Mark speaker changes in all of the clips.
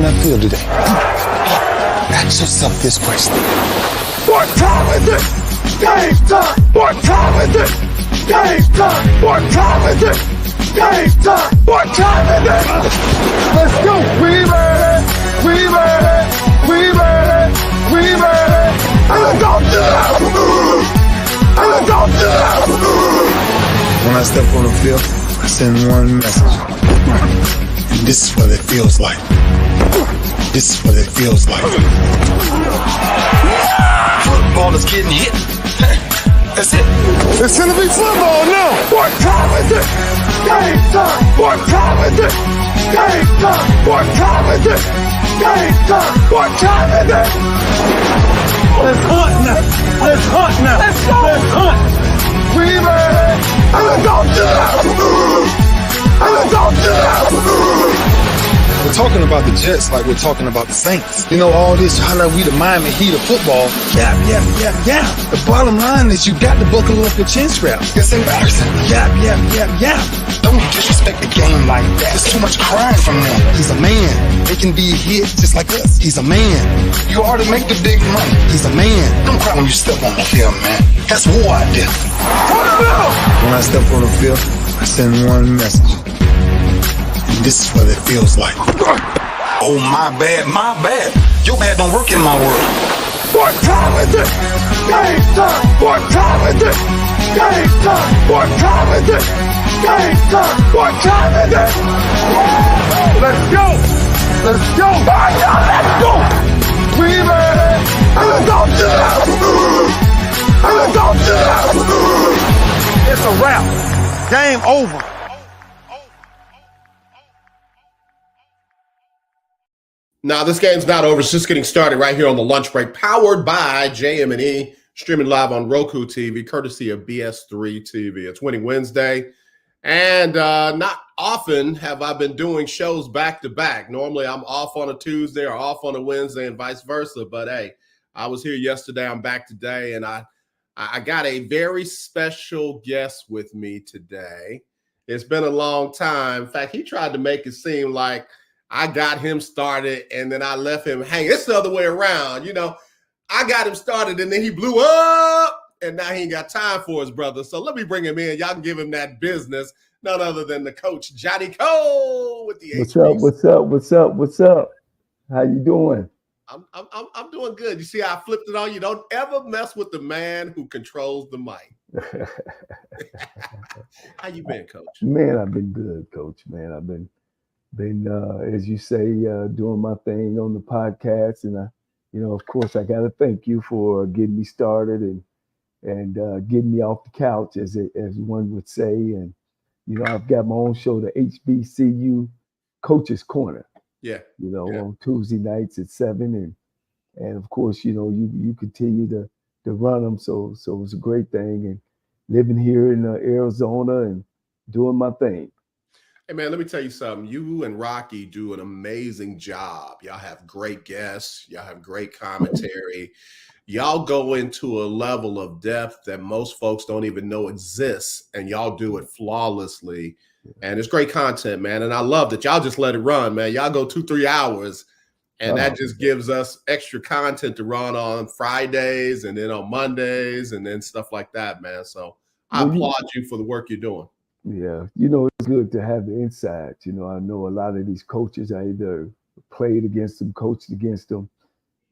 Speaker 1: on that field today. Ask yourself this question.
Speaker 2: What time is it? Game time! What time is it? Game time! What time is it? Game time! What time is it? Let's go! We ready! We ready! We ready! We ready! And let's go! And let's go!
Speaker 1: When I step on the field, I send one message. And this is what it feels like. This is what it feels like. Football is getting hit. That's it.
Speaker 2: It's gonna be football now. What time is it? Game time. What time is it? Game time. What time is it? Game time. What time is it? Let's hunt now. Let's hunt now. Let's go. Let's hunt. We ready? And let's go. And let's go.
Speaker 1: We're talking about the Jets like we're talking about the Saints. You know, all this, how like we the Miami Heat of football. Yeah. The bottom line is you got to buckle up your chin straps. It's embarrassing. Yeah. Don't disrespect the game like that. There's too much crying from them. He's a man. They can be hit just like us. He's a man. You already make the big money. He's a man. Don't cry when you step on the field, man. That's war out there. When I step on the field, I send one message. This is what it feels like. Oh, my bad. Your bad don't work in my world.
Speaker 2: What time is it? Game time. What time is it? Game time. What time is it? Game time. What time is it? Let's go. Let's go. Let's go. We ready? And let's go. And let's go. It's a wrap. Game over.
Speaker 3: Now, this game's not over. It's just getting started right here on the lunch break, powered by JM&E, streaming live on ROKU TV, courtesy of BS3 TV. It's Winning Wednesday, and not often have I been doing shows back-to-back. Normally, I'm off on a Tuesday or off on a Wednesday and vice versa, but hey, I was here yesterday. I'm back today, and I got a very special guest with me today. It's been a long time. In fact, he tried to make it seem like I got him started and then I left him hanging. It's the other way around. You know, I got him started and then he blew up and now he ain't got time for his brother. So let me bring him in. Y'all can give him that business. None other than the coach, Johnny Cole with the
Speaker 4: What's up? How you doing?
Speaker 3: I'm doing good. You see how I flipped it on you? Don't ever mess with the man who controls the mic. How you been, Coach?
Speaker 4: Man, I've been good, Coach. Man, I've been as you say, doing my thing on the podcast, and of course, I got to thank you for getting me started and getting me off the couch, as one would say. And I've got my own show, the HBCU Coaches Corner.
Speaker 3: Yeah.
Speaker 4: On Tuesday nights at 7, and of course, you continue to run them. So it's a great thing, and living here in Arizona and doing my thing.
Speaker 3: Hey, man, let me tell you something. You and Rocky do an amazing job. Y'all have great guests. Y'all have great commentary. Y'all go into a level of depth that most folks don't even know exists, and y'all do it flawlessly. And it's great content, man. And I love that y'all just let it run, man. Y'all go 2-3 hours, and that just gives us extra content to run on Fridays and then on Mondays and then stuff like that, man. So I applaud you for the work you're doing.
Speaker 4: Yeah, it's good to have the insights. I know a lot of these coaches, I either played against them, coached against them.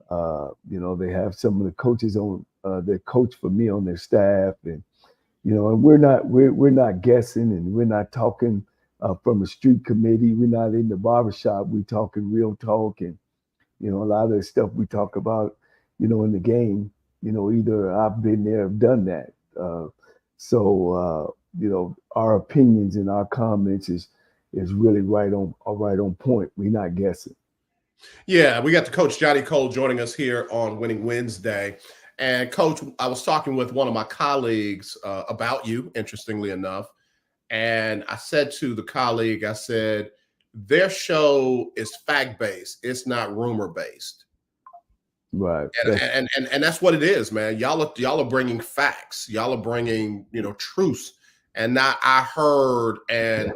Speaker 4: They have some of the coaches on that coach for me on their staff, and and we're not guessing, and we're not talking from a street committee. We're not in the barbershop. We're talking real talk, and a lot of the stuff we talk about, in the game. Either I've been there, or done that. Our opinions and our comments is really right on point. We're not guessing.
Speaker 3: Yeah, we got the Coach Johnny Cole joining us here on Winning Wednesday. And Coach, I was talking with one of my colleagues about you, interestingly enough. And I said to the colleague, I said, their show is fact-based. It's not rumor-based.
Speaker 4: Right.
Speaker 3: And that's what it is, man. Y'all are bringing facts. Y'all are bringing, truths. and not I heard and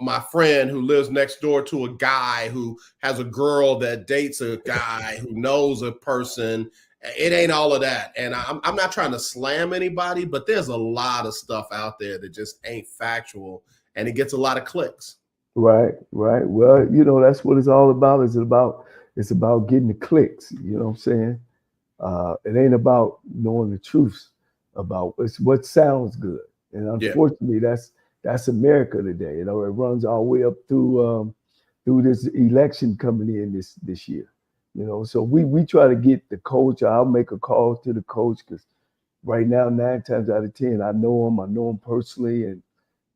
Speaker 3: my friend who lives next door to a guy who has a girl that dates a guy who knows a person. It ain't all of that. And I'm not trying to slam anybody, but there's a lot of stuff out there that just ain't factual, and it gets a lot of clicks.
Speaker 4: Right. Well, that's what it's all about. It's about getting the clicks. You know what I'm saying? It ain't about knowing the truth about what sounds good. And unfortunately, that's America today. It runs all the way up through this election coming in this year. So we try to get the coach. I'll make a call to the coach because right now, 9 times out of 10, I know him personally,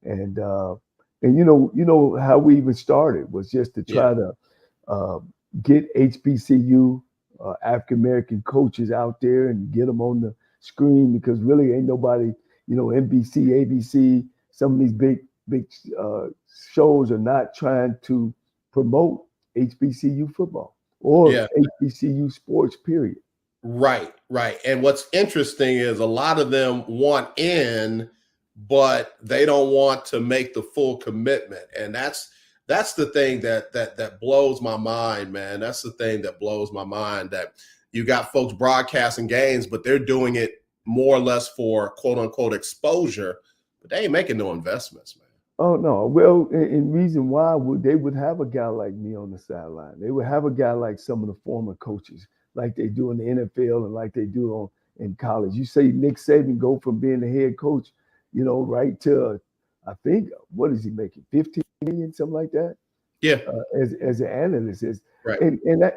Speaker 4: and how we even started was just to try to get HBCU African American coaches out there and get them on the screen, because really ain't nobody, NBC, ABC, some of these big shows are not trying to promote HBCU football or HBCU sports, period.
Speaker 3: Right. And what's interesting is a lot of them want in, but they don't want to make the full commitment. And that's the thing that blows my mind, man. That's the thing that blows my mind, that you got folks broadcasting games, but they're doing it more or less for quote unquote exposure, but they ain't making no investments, man.
Speaker 4: Oh, no. Well, and reason why they would have a guy like me on the sideline. They would have a guy like some of the former coaches, like they do in the NFL and like they do in college. You say Nick Saban go from being the head coach, right to, I think, what is he making, 15 million, something like that?
Speaker 3: Yeah.
Speaker 4: As an analyst,
Speaker 3: right.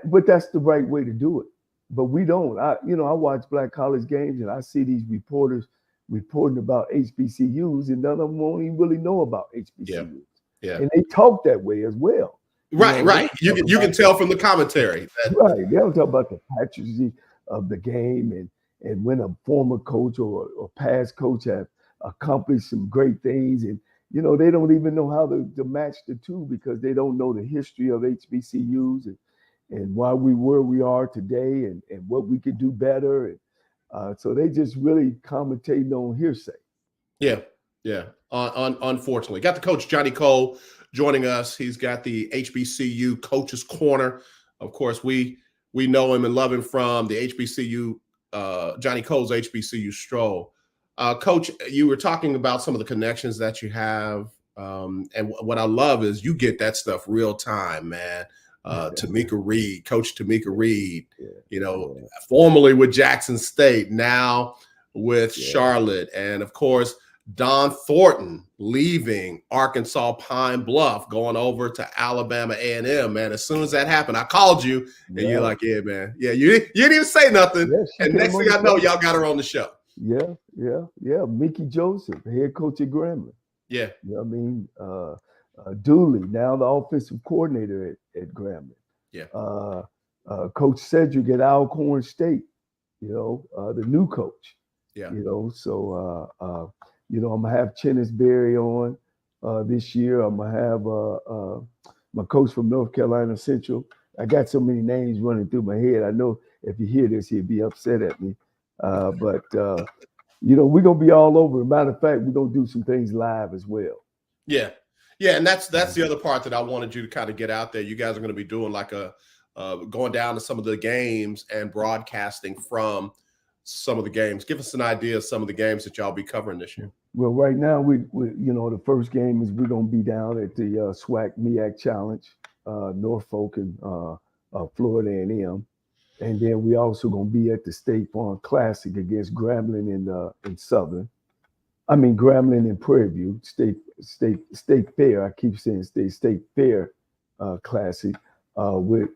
Speaker 4: But that's the right way to do it. But we don't. I watch Black college games and I see these reporters reporting about HBCUs, and none of them won't even really know about HBCUs.
Speaker 3: Yeah.
Speaker 4: And they talk that way as well.
Speaker 3: Right. You can tell from the commentary.
Speaker 4: Right. They don't talk about the patriotism of the game and when a former coach or past coach have accomplished some great things, and they don't even know how to match the two, because they don't know the history of HBCUs and why we where we are today and what we could do better. And so they just really commentating on hearsay.
Speaker 3: Yeah. Unfortunately, got the coach Johnny Cole joining us. He's got the HBCU Coaches Corner. Of course, we know him and love him from the HBCU, Johnny Cole's HBCU Stroll. Coach, you were talking about some of the connections that you have, and what I love is you get that stuff real time, man. Tamika Reed, Coach Tamika Reed, formerly with Jackson State, now with Charlotte, and of course Don Thornton leaving Arkansas Pine Bluff, going over to Alabama A&M. Man, as soon as that happened, I called you, and you're like, "Yeah, man, yeah." You didn't even say nothing, and next thing I know, y'all got her on the show.
Speaker 4: Yeah. Mickey Joseph, head coach at Grambling.
Speaker 3: Yeah.
Speaker 4: Dooley, now the offensive coordinator at Grambling.
Speaker 3: Yeah.
Speaker 4: Coach Cedric at Alcorn State, the new coach.
Speaker 3: Yeah.
Speaker 4: So I'm gonna have Chennis Berry on this year. I'm gonna have my coach from North Carolina Central. I got so many names running through my head. I know if you hear this, he'd be upset at me. But we're gonna be all over. Matter of fact, we're gonna do some things live as well.
Speaker 3: Yeah, and that's the other part that I wanted you to kind of get out there. You guys are going to be doing like going down to some of the games and broadcasting from some of the games. Give us an idea of some of the games that y'all be covering this year.
Speaker 4: Well, right now we the first game is we're gonna be down at the SWAC MEAC Challenge, Norfolk and Florida A&M. And then we also gonna be at the State Farm Classic against Grambling in Southern. I mean Grambling in Prairie View, State Fair. I keep saying State Fair Classic with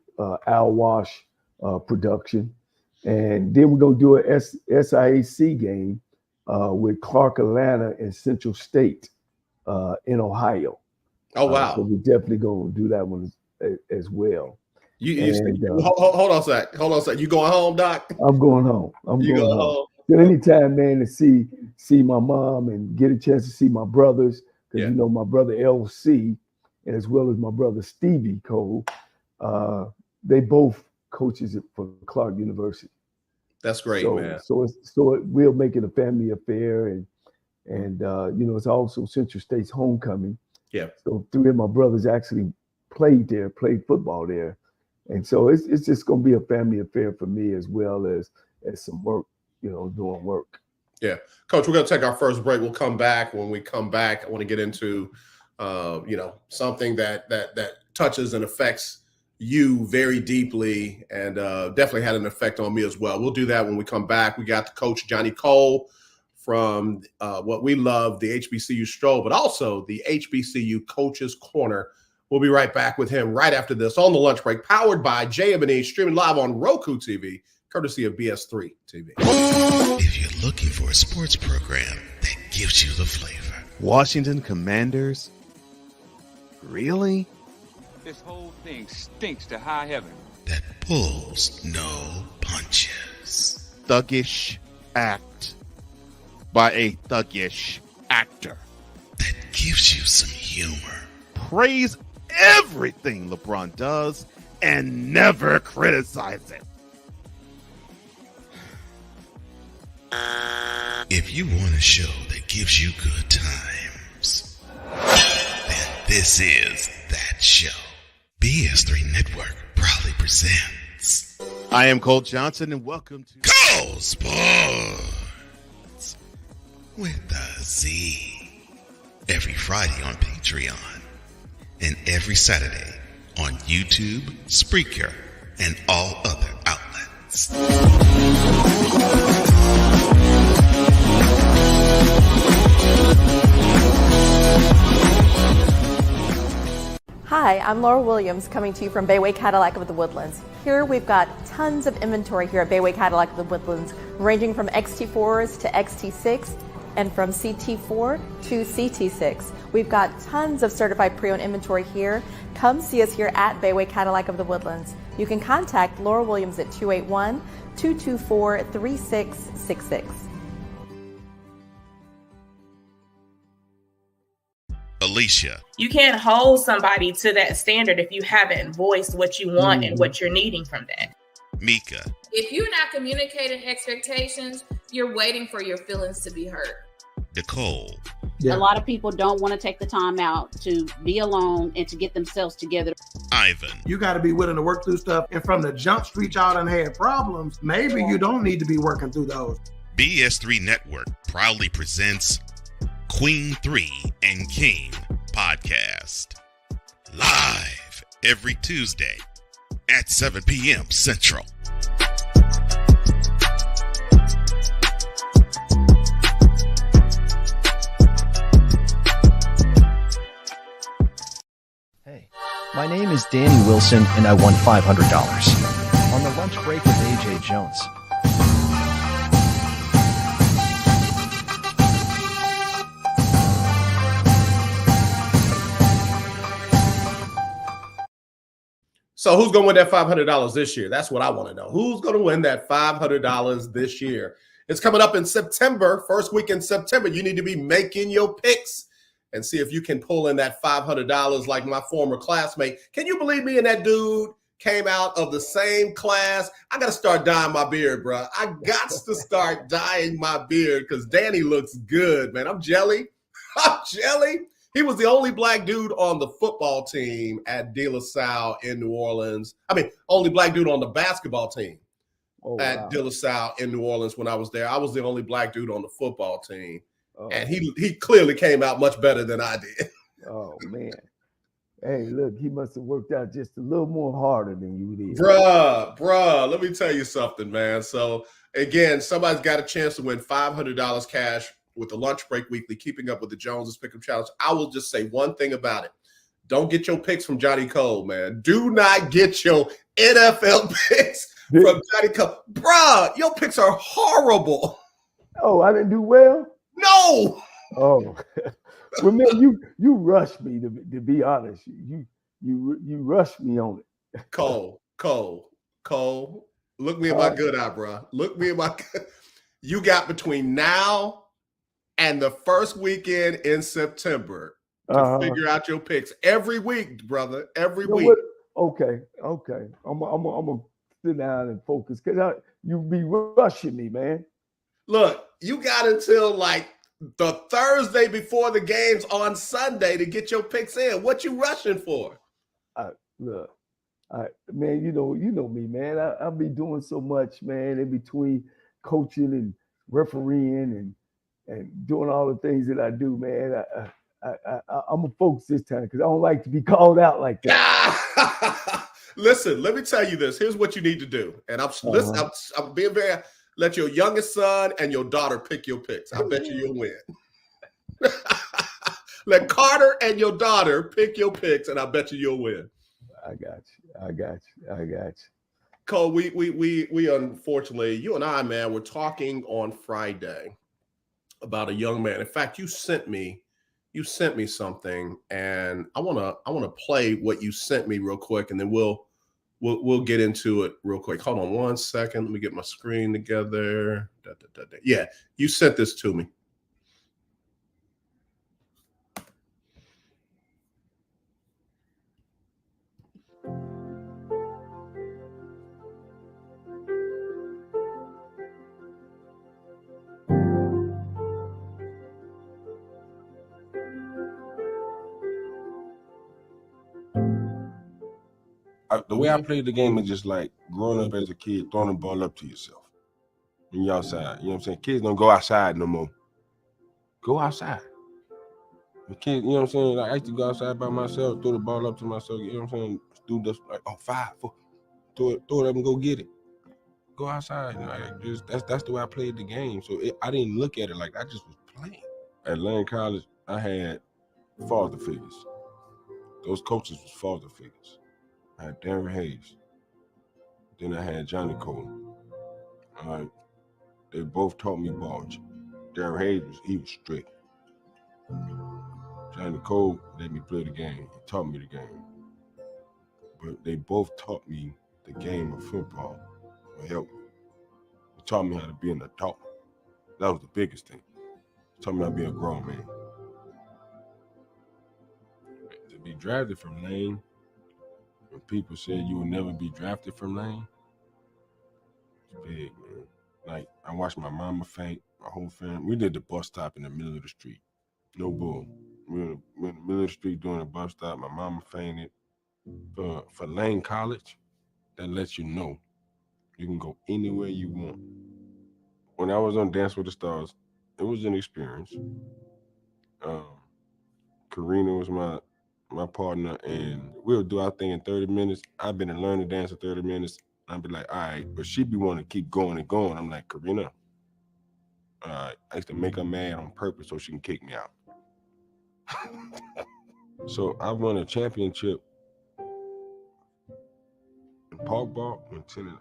Speaker 4: Al Wash production. And then we're gonna do a SIAC game with Clark Atlanta and Central State in Ohio.
Speaker 3: Oh wow!
Speaker 4: So we're definitely gonna do that one as well.
Speaker 3: Hold on a sec. You going home, Doc?
Speaker 4: I'm going home. I'm going home. So anytime, man, to see my mom and get a chance to see my brothers, because my brother LC, as well as my brother Stevie Cole, they both coaches for Clark University.
Speaker 3: That's great, man.
Speaker 4: So we'll make it a family affair, and And it's also Central State's homecoming.
Speaker 3: Yeah.
Speaker 4: So 3 of my brothers actually played football there. And so it's just going to be a family affair for me, as well as some work, doing work.
Speaker 3: Yeah. Coach, we're going to take our first break. We'll come back. When we come back, I want to get into, something that touches and affects you very deeply, and definitely had an effect on me as well. We'll do that when we come back. We got the coach, Johnny Cole, from what we love, the HBCU Stroll, but also the HBCU Coaches Corner. We'll be right back with him right after this on the lunch break, powered by JM&E, streaming live on ROKU TV, courtesy of BS3 TV.
Speaker 5: If you're looking for a sports program that gives you the flavor.
Speaker 6: Washington Commanders? Really?
Speaker 7: This whole thing stinks to high heaven.
Speaker 5: That pulls no punches.
Speaker 6: Thuggish act by a thuggish actor.
Speaker 5: That gives you some humor.
Speaker 6: Praise everything LeBron does and never criticize it.
Speaker 5: If you want a show that gives you good times, then this is that show. BS3 Network proudly presents.
Speaker 6: I am Cole Johnson, and welcome to
Speaker 5: Cole Sports with a Z. Every Friday on Patreon, and every Saturday on YouTube, Spreaker, and all other outlets.
Speaker 8: Hi, I'm Laura Williams, coming to you from Bayway Cadillac of the Woodlands. Here we've got tons of inventory here at Bayway Cadillac of the Woodlands, ranging from XT4s to XT6 and from CT4 to CT6. We've got tons of certified pre-owned inventory here. Come see us here at Bayway Cadillac of the Woodlands. You can contact Laura Williams at 281-224-3666.
Speaker 5: Alicia.
Speaker 9: You can't hold somebody to that standard if you haven't voiced what you want and what you're needing from that.
Speaker 5: Mika.
Speaker 10: If you're not communicating expectations, you're waiting for your feelings to be hurt.
Speaker 5: Nicole.
Speaker 11: Yeah. A lot of people don't want to take the time out to be alone and to get themselves together.
Speaker 5: Ivan.
Speaker 12: You got to be willing to work through stuff. And from the jump street, y'all done had problems. Maybe you don't need to be working through those.
Speaker 5: BS3 Network proudly presents Queen 3 and King podcast. Live every Tuesday at 7 p.m. Central.
Speaker 13: Hey, my name is Danny Wilson, and I won $500 on the lunch break with AJ Jones.
Speaker 3: So who's going to win that $500 this year? That's what I want to know. Who's going to win that $500 this year? It's coming up in September, first week in September. You need to be making your picks and see if you can pull in that $500 like my former classmate. Can you believe me and that dude came out of the same class? I got to start dyeing my beard, bro. I got to start dyeing my beard because Danny looks good, man. I'm jelly. I'm jelly. He was the only black dude on the football team at De La Salle in New Orleans. I mean, only black dude on the basketball team at De La Salle in New Orleans when I was there. I was the only black dude on the football team. And he clearly came out much better than I did.
Speaker 4: Oh, man. Hey, look, he must have worked out just a little more harder than you did.
Speaker 3: Bruh, let me tell you something, man. So, again, somebody's got a chance to win $500 cash with the Lunch Break Weekly, Keeping Up with the Joneses Pick'em Challenge. I will just say one thing about it. Don't get your picks from Johnny Cole, man. Do not get your NFL picks from Johnny Cole. Bruh, your picks are horrible.
Speaker 4: Oh, I didn't do well?
Speaker 3: No.
Speaker 4: Oh, remember you rushed me to be honest. You rushed me on it.
Speaker 3: Cole. Look me in my good eye, bro. Look me in my good. You got between now and the first weekend in September to figure out your picks every week, brother. Every week.
Speaker 4: Okay. I'm gonna sit down and focus because you be rushing me, man.
Speaker 3: Look, you got until like the Thursday before the games on Sunday to get your picks in. What you rushing for?
Speaker 4: Look, man, you know me, man. I'll be doing so much, man, in between coaching and refereeing and doing all the things that I do, man. I'm gonna focus this time because I don't like to be called out like that.
Speaker 3: Listen, let me tell you this. Here's what you need to do. And I'm being very. Let your youngest son and your daughter pick your picks. I bet you'll win. Let Carter and your daughter pick your picks, and I bet you'll win.
Speaker 4: I got you.
Speaker 3: Cole, we unfortunately, you and I, man, were talking on Friday about a young man. In fact, you sent me something, and I wanna play what you sent me real quick, and then we'll get into it real quick. Hold on one second. Let me get my screen together. Yeah, you sent this to me.
Speaker 14: The way I played the game is just like growing up as a kid, throwing the ball up to yourself when you're outside. You know what I'm saying? Kids don't go outside no more. Go outside. The kids, you know what I'm saying? Like I used to go outside by myself, throw the ball up to myself. You know what I'm saying? Do this like 5, 4, throw it up and go get it. Go outside. You know, like that's the way I played the game. So I didn't look at it like I just was playing. At Lane College, I had father figures. Those coaches was father figures. I had Darren Hayes. Then I had Johnny Cole. They both taught me ball. Darren Hayes he was strict. Johnny Cole let me play the game. He taught me the game. But they both taught me the game of football. It helped me. It taught me how to be an adult. That was the biggest thing. It taught me how to be a grown man. To be drafted from Lane, when people said you will never be drafted from Lane, it's big, man. Like, I watched my mama faint, my whole family. We did the bus stop in the middle of the street. No bull. We were in the middle of the street doing a bus stop. My mama fainted. For Lane College, that lets you know you can go anywhere you want. When I was on Dance with the Stars, it was an experience. Karina was my partner, and we'll do our thing in 30 minutes. I've been to learn to dance in 30 minutes. I'd be like, all right, but she'd be wanting to keep going and going. I'm like, Karina, I used to make her mad on purpose so she can kick me out. So I won a championship in park ball and 10-0.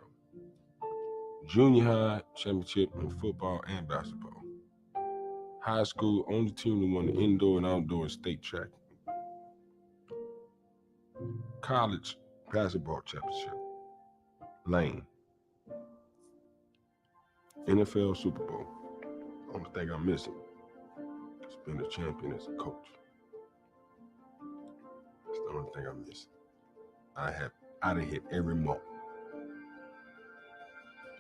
Speaker 14: Junior high championship in football and basketball. High school, only team that won the indoor and outdoor state track. College basketball championship. Lane. NFL Super Bowl. Only thing I'm missing is being a champion as a coach. That's the only thing I'm missing. I'd have hit every mark.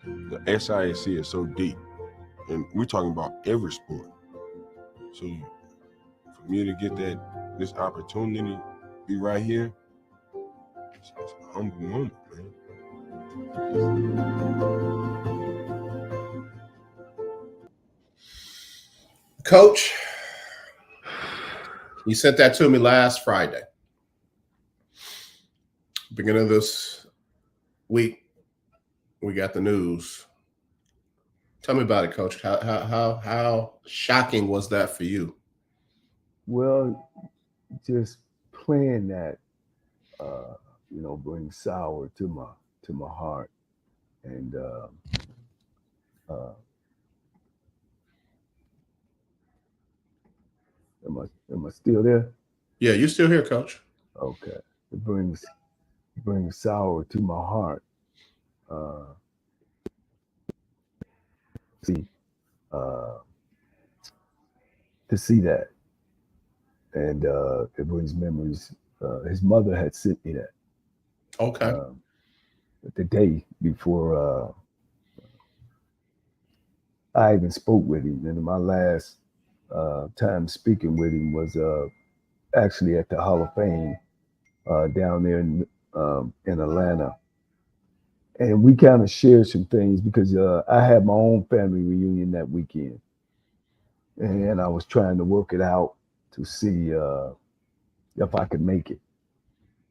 Speaker 14: The SIAC is so deep, and we're talking about every sport. So for me to get this opportunity, be right here, it's a humble moment, man.
Speaker 3: Coach, you sent that to me last Friday. Beginning of this week, we got the news. Tell me about it, Coach. How shocking was that for you?
Speaker 4: Well, just playing that, brings sour to my heart, and am I still there?
Speaker 3: Yeah, you're still here, Coach.
Speaker 4: Okay, it brings sour to my heart. To see that, and it brings memories. His mother had sent me that.
Speaker 3: Okay.
Speaker 4: The day before I even spoke with him, and in my last time speaking with him was actually at the Hall of Fame down there in Atlanta. And we kind of shared some things because I had my own family reunion that weekend. And I was trying to work it out to see if I could make it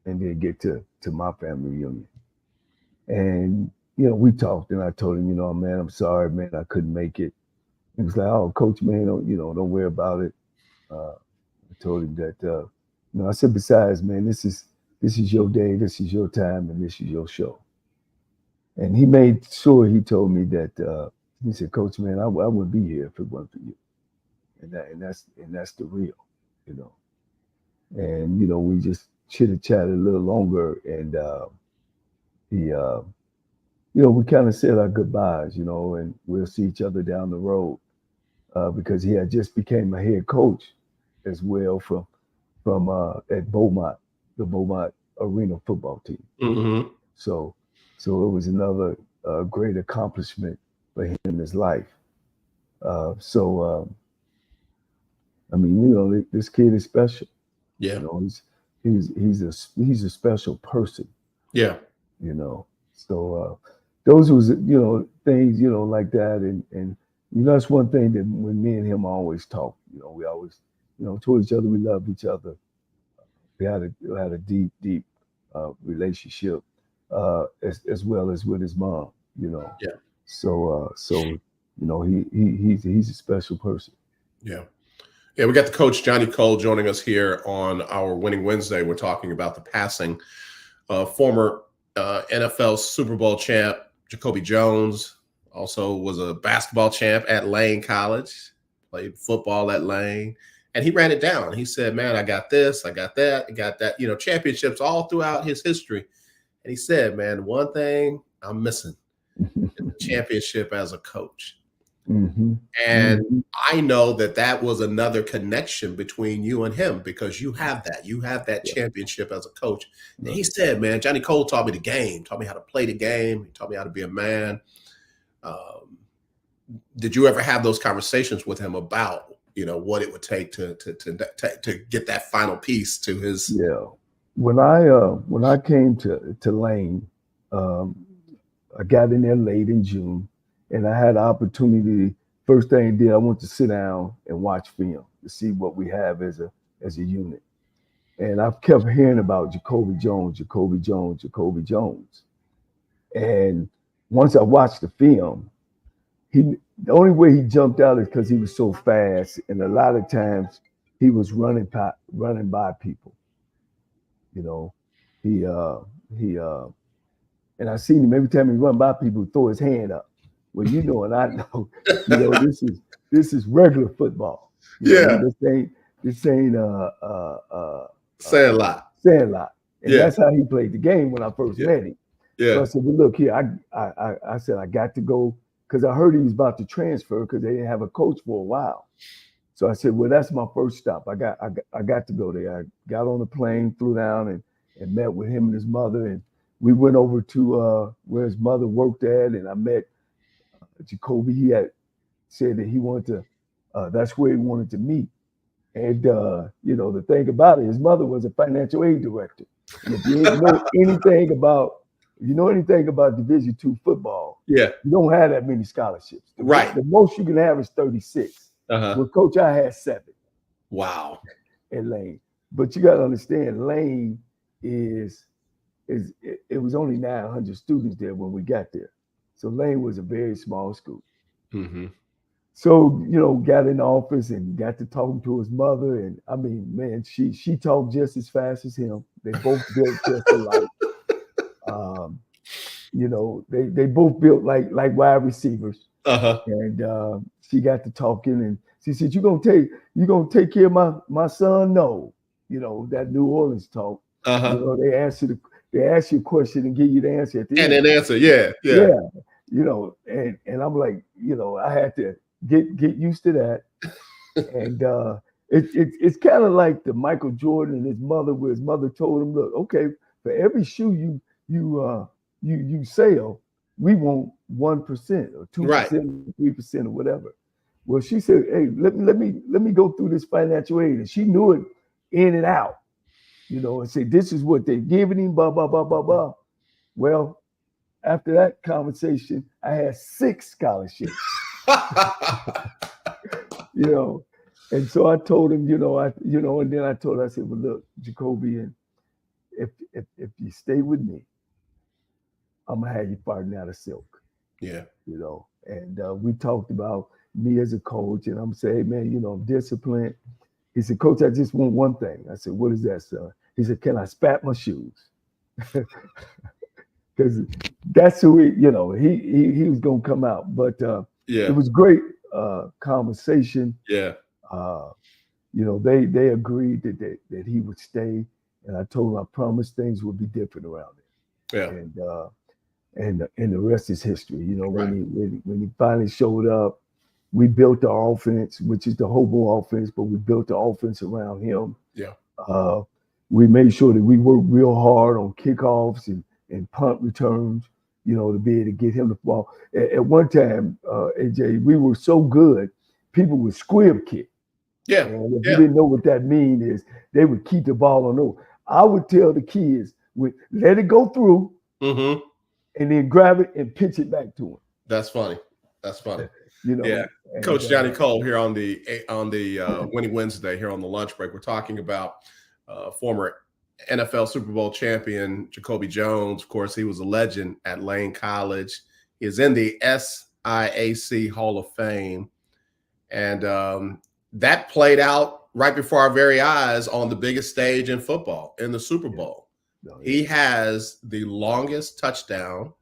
Speaker 4: and then get to my family reunion. And, we talked and I told him, man, I'm sorry, man, I couldn't make it. He was like, oh, coach, man, don't worry about it. I told him that, I said, besides, man, this is your day, this is your time, and this is your show. And he made sure he told me that, he said, Coach, man, I wouldn't be here if it wasn't for you. And that's the real, And, we just chitted-chatted a little longer, and he, we kind of said our goodbyes, and we'll see each other down the road because he had just became a head coach as well from at Beaumont, the Beaumont Arena football team.
Speaker 3: Mm-hmm.
Speaker 4: So it was another great accomplishment for him in his life. This kid is special.
Speaker 3: Yeah.
Speaker 4: He's a special person.
Speaker 3: Yeah.
Speaker 4: So those was things like that, and that's one thing that when me and him always talk. We always told each other we loved each other. We had a deep relationship as well as with his mom.
Speaker 3: Yeah.
Speaker 4: So he's a special person.
Speaker 3: Yeah. Yeah, we got the coach, Johnny Cole, joining us here on our Winning Wednesday. We're talking about the passing of former NFL Super Bowl champ, Jacoby Jones. Also was a basketball champ at Lane College, played football at Lane, and he ran it down. He said, man, I got this, I got that, I got that, championships all throughout his history. And he said, man, one thing I'm missing is the championship as a coach.
Speaker 4: Mm-hmm.
Speaker 3: And
Speaker 4: mm-hmm.
Speaker 3: I know that was another connection between you and him because you have that championship as a coach. And he said, man, Johnny Cole taught me the game, taught me how to play the game. He taught me how to be a man. Did you ever have those conversations with him about, what it would take to get that final piece to his?
Speaker 4: Yeah. When I came to Lane, I got in there late in June. And I had the opportunity. First thing I did, I went to sit down and watch film to see what we have as a unit. And I've kept hearing about Jacoby Jones. And once I watched the film, the only way he jumped out is because he was so fast, and a lot of times he was running by people. And I seen him every time he run by people, throw his hand up. Well, and I know, this is regular football.
Speaker 3: Yeah.
Speaker 4: This ain't
Speaker 3: Sandlot.
Speaker 4: And that's how he played the game when I first met him.
Speaker 3: Yeah.
Speaker 4: So I said, well, look here, I said I got to go because I heard he was about to transfer because they didn't have a coach for a while. So I said, well, that's my first stop. I got to go there. I got on the plane, flew down and met with him and his mother, and we went over to where his mother worked at, and I met Jacoby. He had said that he wanted to, that's where he wanted to meet. And, the thing about it, his mother was a financial aid director. And if you know anything about Division II football,
Speaker 3: you
Speaker 4: don't have that many scholarships. The most you can have is 36. Well, Coach, I had 7.
Speaker 3: Wow.
Speaker 4: At Lane. But you got to understand, Lane it was only 900 students there when we got there. So Lane was a very small school.
Speaker 3: Mm-hmm.
Speaker 4: So, got in the office and got to talking to his mother. And I mean, man, she talked just as fast as him. They both built just alike. They both built like wide receivers. And she got to talking and she said, you gonna take care of my son? No. That New Orleans talk. They ask you a question and give you the answer at the end.
Speaker 3: And an answer, yeah.
Speaker 4: And I'm like, I had to get used to that. And it's kind of like the Michael Jordan and his mother, where his mother told him, look, okay, for every shoe you sell, we want 1% or 2%, 3% or whatever. Well, she said, "Hey, let me go through this financial aid," and she knew it in and out, and say, "This is what they're giving him." Blah blah blah blah blah. Well, after that conversation, I had 6 scholarships. And so I told him, and then I told her, I said, "Well, look, Jacoby, and if you stay with me, I'm gonna have you fighting out of silk."
Speaker 3: Yeah.
Speaker 4: And we talked about me as a coach, and I'm saying, "Hey, man, I'm disciplined." He said, "Coach, I just want one thing." I said, "What is that, son?" He said, "Can I spat my shoes?" Because that's who he was gonna come out. But it was great conversation.
Speaker 3: Yeah.
Speaker 4: They agreed that he would stay, and I told him I promised things would be different around it.
Speaker 3: Yeah.
Speaker 4: And the rest is history. When he finally showed up, we built our offense, which is the Hobo offense, but we built the offense around him.
Speaker 3: Yeah.
Speaker 4: We made sure that we worked real hard on kickoffs and punt returns, to be able to get him the ball. At one time, AJ, we were so good, people would squib kick.
Speaker 3: Yeah.
Speaker 4: And if you didn't know what that means, is they would keep the ball on over. I would tell the kids, let it go through, and then grab it and pitch it back to him.
Speaker 3: That's funny.
Speaker 4: Yeah.
Speaker 3: Coach Johnny Cole here on the Winning Wednesday here on the lunch break. We're talking about former NFL Super Bowl champion Jacoby Jones. Of course, he was a legend at Lane College. He is in the SIAC Hall of Fame. And that played out right before our very eyes on the biggest stage in football, in the Super Bowl. He has the longest touchdown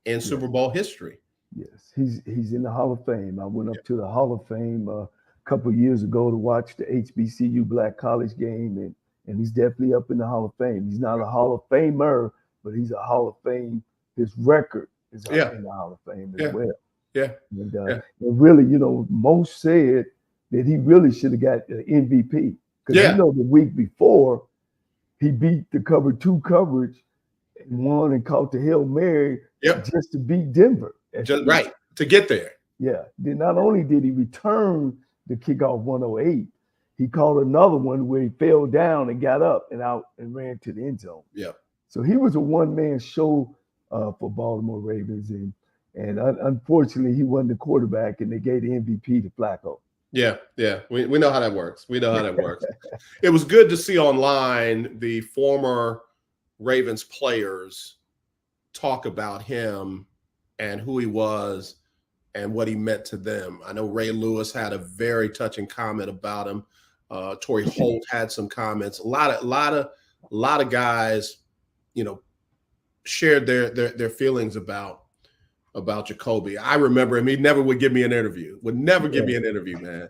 Speaker 3: in Super Bowl history.
Speaker 4: Yes, he's in the Hall of Fame. I went up to the Hall of Fame a couple of years ago to watch the HBCU Black College game, and he's definitely up in the Hall of Fame. He's not a Hall of Famer, but he's a Hall of Fame. His record is in the Hall of Fame as well.
Speaker 3: Yeah.
Speaker 4: And really, most said that he really should have got the MVP. Because the week before, he beat the cover 2 coverage and won and caught the Hail Mary just to beat Denver.
Speaker 3: To get there.
Speaker 4: Yeah. Then not only did he return the kickoff 108, he caught another one where he fell down and got up and out and ran to the end zone.
Speaker 3: Yeah.
Speaker 4: So he was a one-man show for Baltimore Ravens. And unfortunately, he wasn't the quarterback, and they gave the MVP to Flacco.
Speaker 3: Yeah. We know how that works. It was good to see online the former Ravens players talk about him and who he was and what he meant to them. I know Ray Lewis had a very touching comment about him. Torrey Holt had some comments. A lot of guys, shared their feelings about Jacoby. I remember him. He never would give me an interview. Man.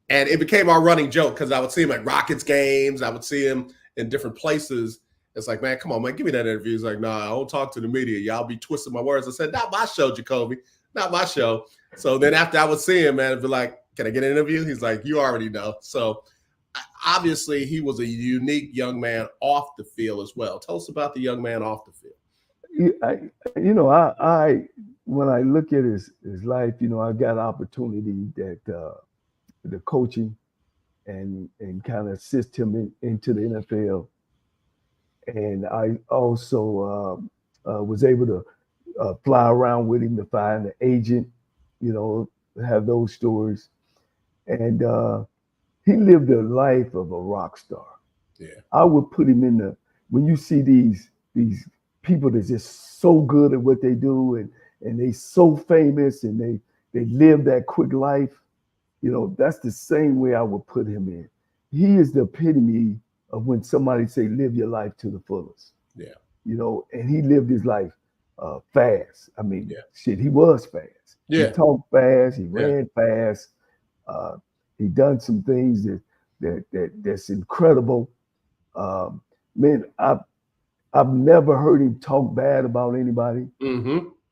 Speaker 3: And it became our running joke because I would see him at Rockets games. I would see him in different places. It's like, man, come on, man, give me that interview. He's like, nah, I don't talk to the media. Y'all be twisting my words. I said, not my show, Jacoby. Not my show. So then after I would see him, man, I'd be like, can I get an interview? He's like, you already know. So obviously he was a unique young man off the field as well. Tell us about the young man off the field.
Speaker 4: I when I look at his life, I got opportunity that the coaching and kind of assist him into the NFL. And I also was able to fly around with him to find an agent, have those stories. And he lived a life of a rock star.
Speaker 3: Yeah.
Speaker 4: I would put him in when you see these people that's just so good at what they do and they so famous and they live that quick life, that's the same way I would put him in. He is the epitome of when somebody say, live your life to the fullest.
Speaker 3: Yeah.
Speaker 4: And he lived his life fast. I mean, he was fast.
Speaker 3: Yeah.
Speaker 4: He talked fast, he ran fast. He done some things that's incredible. Man, I've never heard him talk bad about anybody.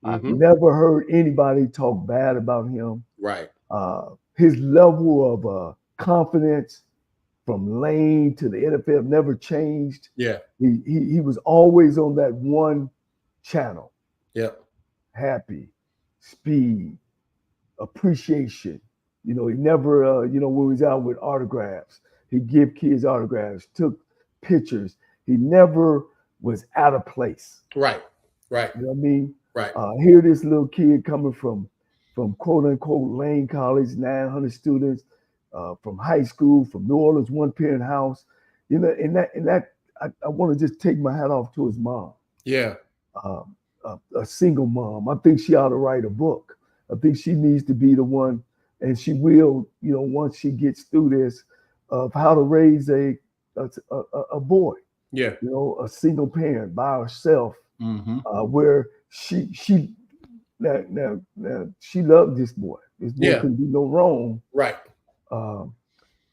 Speaker 4: I've never heard anybody talk bad about him.
Speaker 3: Right.
Speaker 4: His level of confidence from Lane to the NFL never changed.
Speaker 3: Yeah.
Speaker 4: He was always on that one channel.
Speaker 3: Yeah.
Speaker 4: Happy, speed, appreciation, You know, he never, you know, when he was out with autographs, he'd give kids autographs, took pictures. He never was out of place.
Speaker 3: Right. Right.
Speaker 4: You know what I mean?
Speaker 3: Right.
Speaker 4: Here, this little kid coming from quote unquote Lane College, 900 students, from high school, from New Orleans, one parent house. You know, and that I want to just take my hat off to his mom.
Speaker 3: Yeah.
Speaker 4: A single mom. I think she ought to write a book. I think she needs to be the one, and she will, you know, once she gets through this, of how to raise a boy.
Speaker 3: Yeah.
Speaker 4: You know, a single parent by herself, where she now she loved this boy. This boy can do no wrong.
Speaker 3: Right.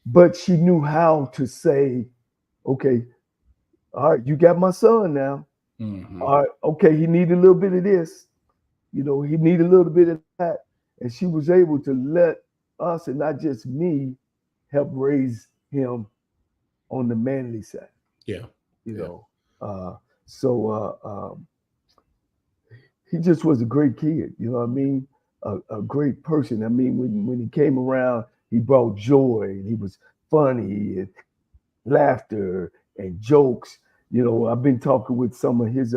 Speaker 4: But she knew how to say, okay, all right, you got my son now. All right, okay, he needed a little bit of this. You know, he needed a little bit of that. And she was able to let us, and not just me, help raise him on the manly side.
Speaker 3: Yeah.
Speaker 4: You know, he just was a great kid. You know what I mean? A great person. I mean, when he came around, he brought joy, and he was funny, and laughter and jokes. You know, I've been talking with some of his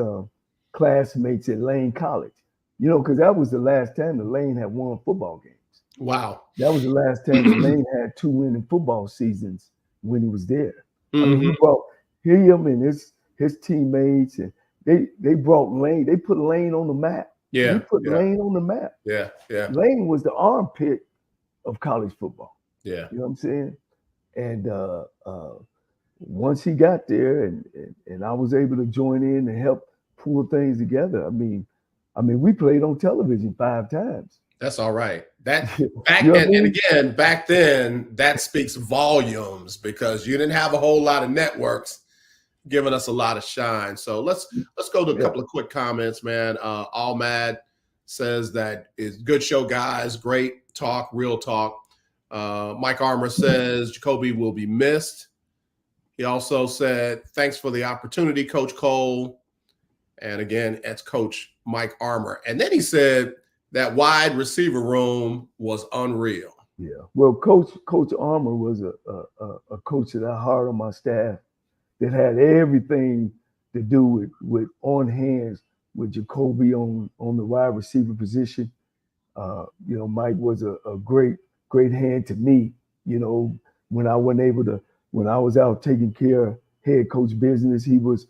Speaker 4: classmates at Lane College, you know, because that was the last time the Lane had won football games.
Speaker 3: Wow.
Speaker 4: That was the last time the Lane had 2 winning football seasons when he was there. I mean, he brought him and his teammates, and they brought Lane. They put Lane on the map.
Speaker 3: Yeah.
Speaker 4: He put Lane on the map.
Speaker 3: Yeah. Yeah.
Speaker 4: Lane was the armpit of college football.
Speaker 3: Yeah.
Speaker 4: You know what I'm saying? And once he got there, and I was able to join in and help pull things together. I mean, we played on television 5 times.
Speaker 3: That's all right. That back and again, back then, that speaks volumes because you didn't have a whole lot of networks giving us a lot of shine. So let's go to a couple of quick comments, man. All Mad says that is good show, guys. Great talk, real talk. Mike Armour says Jacoby will be missed. He also said, thanks for the opportunity, Coach Cole. And again, it's Coach Mike Armour. And then he said that wide receiver room was unreal.
Speaker 4: Yeah. Well, Coach Armour was a coach that I hired on my staff that had everything to do with on hands with Jacoby on the wide receiver position. You know, Mike was a great hand to me, you know, when I wasn't able to. When I was out taking care of head coach business, he was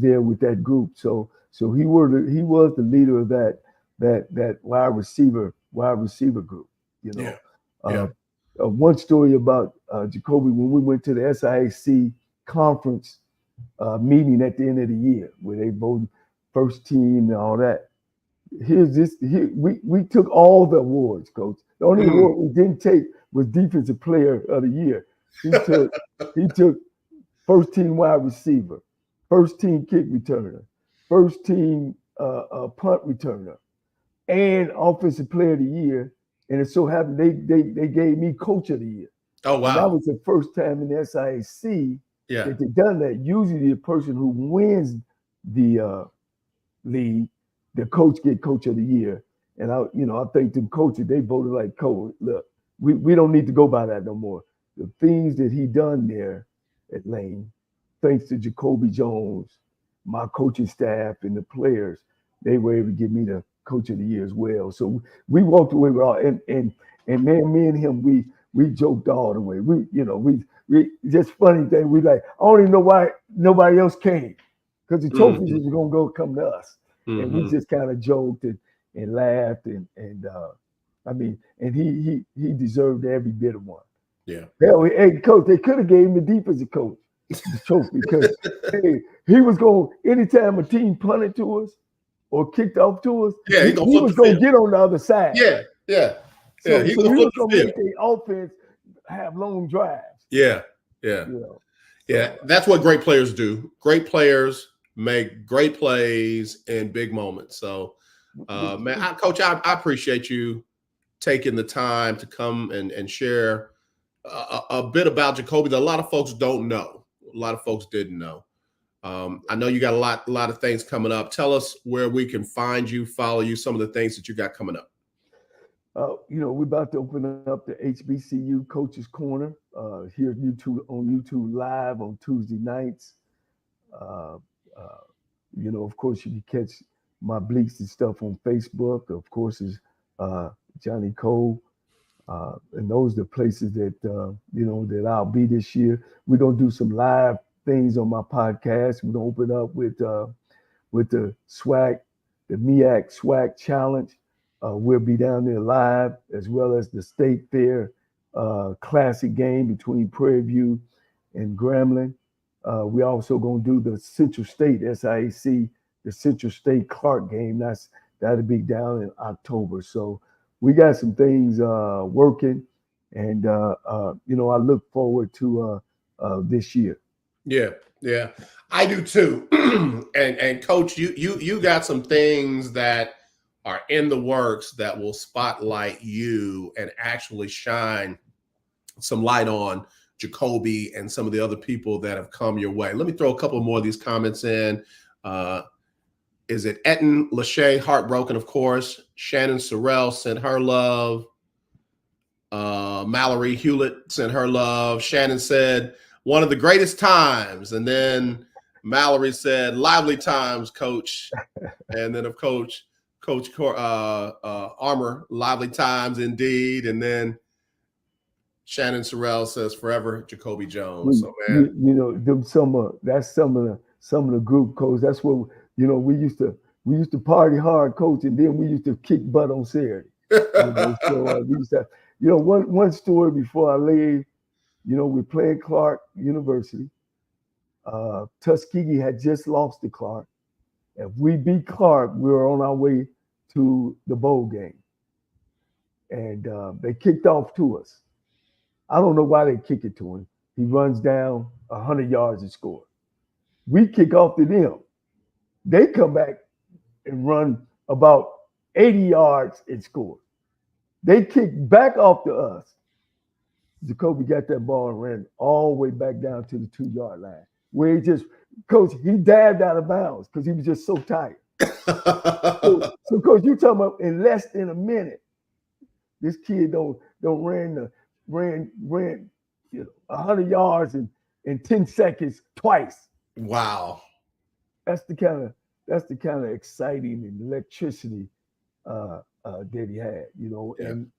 Speaker 4: there with that group. So he was the leader of that wide receiver group. You know, one story about Jacoby when we went to the SIAC conference meeting at the end of the year where they voted first team and all that. We took all the awards, Coach. The only award we didn't take was Defensive Player of the Year. He took first team wide receiver, first team kick returner, first team punt returner, and offensive player of the year. And it so happened they gave me coach of the year.
Speaker 3: Oh wow!
Speaker 4: And that was the first time in the SIAC that they've done that. Usually, the person who wins the league, the coach get coach of the year. And I think the coaches, they voted like, Coach, look, we don't need to go by that no more. The things that he done there at Lane, thanks to Jacoby Jones, my coaching staff, and the players, they were able to give me the coach of the year as well. So we walked away with all, and man, me and him, we joked all the way. We just funny thing. We like, I don't even know why nobody else came, because the trophies was gonna come to us, and we just kind of joked and laughed and I mean, and he deserved every bit of one.
Speaker 3: Yeah.
Speaker 4: Hell, hey, coach, they could have gave him the defensive coach the trophy because hey, he was going anytime a team punted to us or kicked off to us.
Speaker 3: Yeah,
Speaker 4: he was going to get on the other side.
Speaker 3: Yeah.
Speaker 4: So he was going to make the offense have long drives.
Speaker 3: Yeah. That's what great players do. Great players make great plays in big moments. So, man, Coach, I appreciate you taking the time to come and share a bit about Jacoby that a lot of folks don't know. A lot of folks didn't know. I know you got a lot of things coming up. Tell us where we can find you, follow you, some of the things that you got coming up.
Speaker 4: we're about to open up the HBCU Coaches Corner here on YouTube Live on Tuesday nights. Of course, you can catch my bleaks and stuff on Facebook. Of course, is Johnny Cole. And those are the places that, that I'll be this year. We're going to do some live things on my podcast. We're going to open up with the SWAC, the MEAC SWAC Challenge. We'll be down there live, as well as the State Fair Classic game between Prairie View and Grambling. We also going to do the Central State SIAC, the Central State Clark game. That'll be down in October. So we got some things working, and I look forward to this year.
Speaker 3: Yeah, I do too. and Coach, you got some things that are in the works that will spotlight you and actually shine some light on Jacoby and some of the other people that have come your way. Let me throw a couple more of these comments in. Is it Etten Lachey, heartbroken, of course. Shannon Sorrell sent her love. Mallory Hewlett sent her love. Shannon said, one of the greatest times. And then Mallory said, lively times, Coach. And then, of Coach Armour, lively times indeed. And then Shannon Sorrell says, forever Jacoby Jones. So, man.
Speaker 4: That's some of the group coach. That's what we used to party hard, Coach, and then we used to kick butt on Saturday. So we used to, one story before I leave. We played Clark University. Tuskegee had just lost to Clark. If we beat Clark, we were on our way to the bowl game, and they kicked off to us. I don't know why they kick it to him. He runs down 100 yards and scores. We kick off to them. They come back and run about 80 yards and score. They kick back off to us. Jacoby got that ball and ran all the way back down to the 2-yard line, where he dabbed out of bounds because he was just so tired. so Coach, you talking about in less than a minute, this kid don't ran 100 yards in 10 seconds twice.
Speaker 3: Wow.
Speaker 4: That's the kind of exciting and electricity that he had,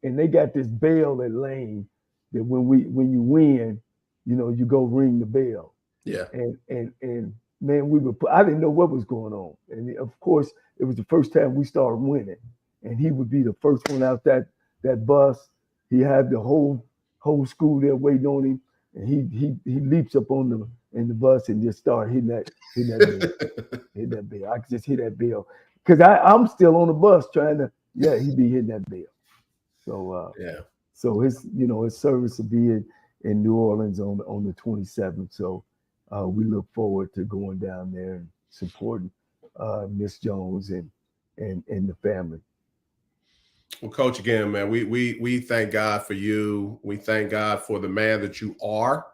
Speaker 4: and they got this bell at Lane that when you win, you go ring the bell.
Speaker 3: Yeah.
Speaker 4: And man, I didn't know what was going on. And of course, it was the first time we started winning. And he would be the first one out that bus. He had the whole school there waiting on him. And he leaps up in the bus and just started hitting that bell. Hit that bell. I could just hit that bell. Because I'm still on the bus trying to, he'd be hitting that bell. So So his service will be in New Orleans on the 27th. So we look forward to going down there and supporting Miss Jones and the family.
Speaker 3: Well, Coach, again, man, we thank God for you. We thank God for the man that you are.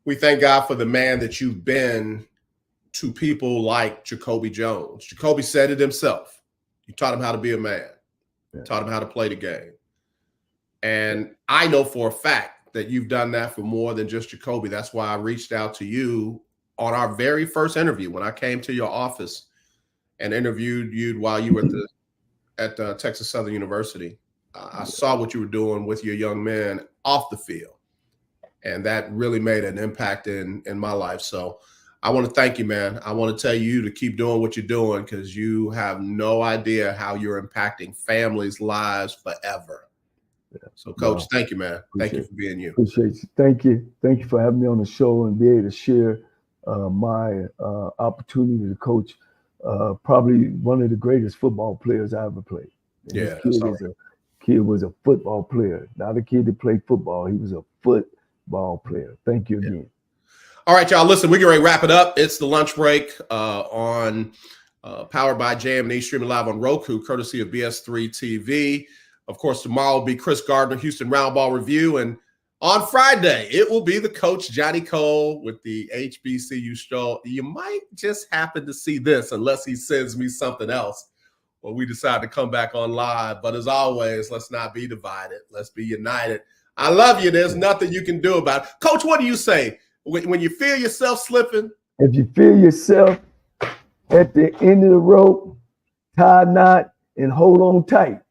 Speaker 3: We thank God for the man that you've been to people like Jacoby Jones. Jacoby said it himself. You taught him how to be a man. You taught him how to play the game. And I know for a fact that you've done that for more than just Jacoby. That's why I reached out to you on our very first interview when I came to your office and interviewed you while you were at Texas Southern University. I saw what you were doing with your young men off the field, and that really made an impact in my life. So I want to thank you, man. I want to tell you to keep doing what you're doing because you have no idea how you're impacting families' lives forever. So, Coach, thank you, man. Thank you for being you.
Speaker 4: Appreciate you. Thank you. Thank you for having me on the show and be able to share my opportunity to coach probably one of the greatest football players I ever played. And this kid was a football player, not a kid that played football. He was a football player. Thank you again.
Speaker 3: All right, y'all. Listen, we're going to wrap it up. It's the lunch break on powered by JM&E, streaming live on Roku, courtesy of BS3 TV. Of course, tomorrow will be Chris Gardner, Houston Roundball Review. And on Friday, it will be the coach, Johnny Cole, with the HBCU show. You might just happen to see this unless he sends me something else when we decide to come back on live. But as always, let's not be divided. Let's be united. I love you. There's nothing you can do about it. Coach, what do you say? When you feel yourself slipping?
Speaker 4: If you feel yourself at the end of the rope, tie a knot and hold on tight.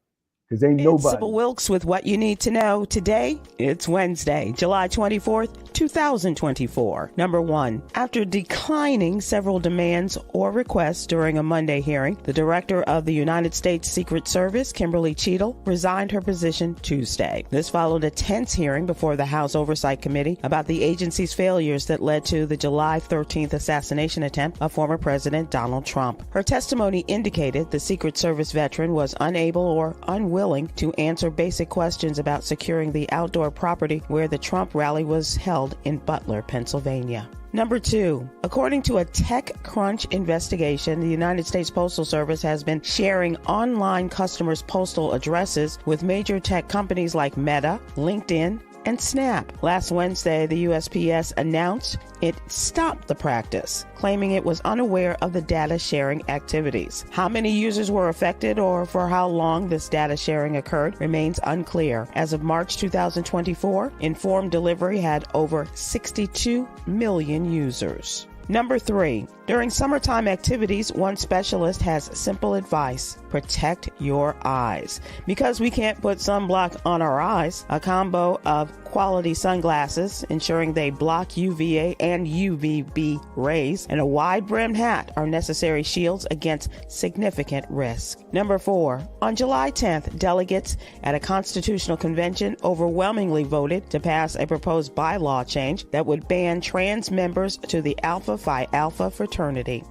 Speaker 4: Because ain't nobody.
Speaker 15: Sybil Wilkes with what you need to know. Today, it's Wednesday, July 24th, 2024. Number 1, after declining several demands or requests during a Monday hearing, the director of the United States Secret Service, Kimberly Cheadle, resigned her position Tuesday. This followed a tense hearing before the House Oversight Committee about the agency's failures that led to the July 13th assassination attempt of former President Donald Trump. Her testimony indicated the Secret Service veteran was unable or unwilling to answer basic questions about securing the outdoor property where the Trump rally was held in Butler, Pennsylvania. Number 2, according to a TechCrunch investigation, the United States Postal Service has been sharing online customers' postal addresses with major tech companies like Meta, LinkedIn, and Snap. Last Wednesday, the USPS announced it stopped the practice, claiming it was unaware of the data sharing activities. How many users were affected or for how long this data sharing occurred remains unclear. As of March 2024, Informed Delivery had over 62 million users. Number 3, during summertime activities, one specialist has simple advice: protect your eyes. Because we can't put sunblock on our eyes, a combo of quality sunglasses, ensuring they block UVA and UVB rays, and a wide-brimmed hat are necessary shields against significant risk. Number 4, on July 10th, delegates at a constitutional convention overwhelmingly voted to pass a proposed bylaw change that would ban trans members to the Alpha Phi Alpha fraternity.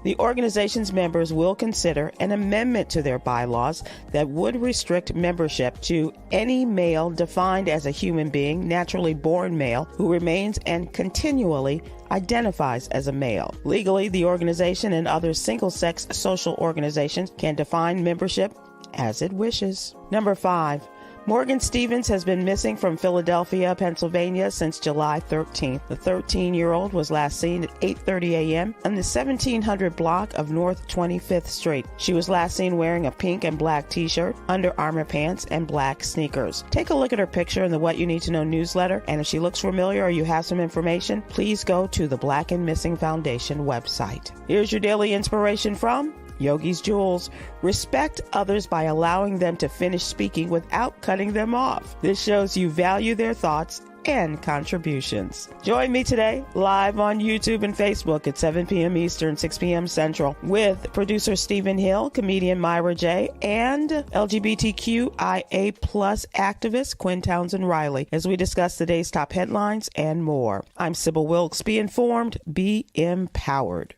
Speaker 15: The organization's members will consider an amendment to their bylaws that would restrict membership to any male defined as a human being, naturally born male, who remains and continually identifies as a male. Legally, the organization and other single-sex social organizations can define membership as it wishes. Number 5, Morgan Stevens has been missing from Philadelphia, Pennsylvania since July 13th. The 13-year-old was last seen at 8:30 a.m. on the 1700 block of North 25th Street. She was last seen wearing a pink and black t-shirt, Under Armour pants, and black sneakers. Take a look at her picture in the What You Need to Know newsletter, and if she looks familiar or you have some information, please go to the Black and Missing Foundation website. Here's your daily inspiration from Yogi's Jewels. Respect others by allowing them to finish speaking without cutting them off. This shows you value their thoughts and contributions. Join me today live on YouTube and Facebook at 7 p.m. Eastern, 6 p.m. Central with producer Stephen Hill, comedian Myra J., and LGBTQIA+ activist Quinn Townsend Riley as we discuss today's top headlines and more. I'm Sybil Wilkes. Be informed, be empowered.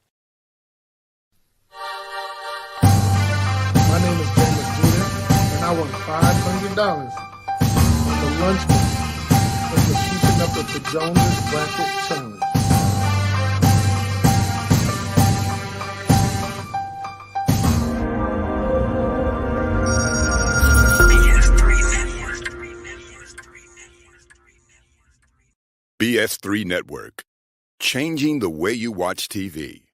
Speaker 12: My name is JM&E, and I won $500 on the lunch break for keeping up with the Jonas Bracket Challenge.
Speaker 16: BS3 Network, changing the way you watch TV.